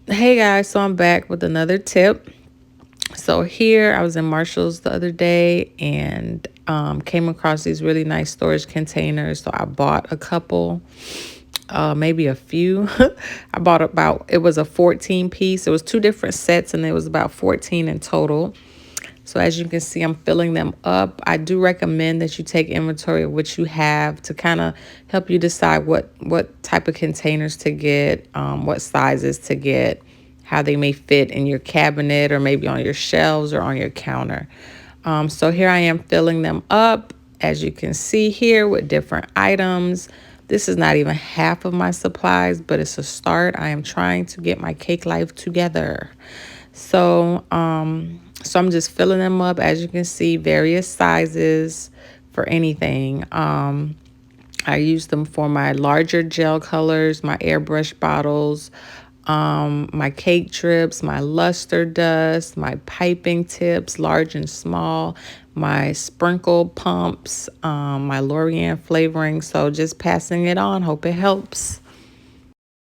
Hey guys, so I'm back with another tip. So here I was in Marshall's the other day and came across these really nice storage containers. So I bought a couple, maybe a few. I bought about, it was a 14 piece. It was two different sets and it was about 14 in total. So as you can see, I'm filling them up. I do recommend that you take inventory of what you have to kind of help you decide what type of containers to get, what sizes to get, how they may fit in your cabinet or maybe on your shelves or on your counter. So here I am filling them up, as you can see here, with different items. This is not even half of my supplies, but it's a start. I am trying to get my cake life together. So I'm just filling them up, as you can see, various sizes for anything. I use them for my larger gel colors, my airbrush bottles, my cake drips, my luster dust, my piping tips, large and small, my sprinkle pumps, my Lorian flavoring. So just passing it on. Hope it helps.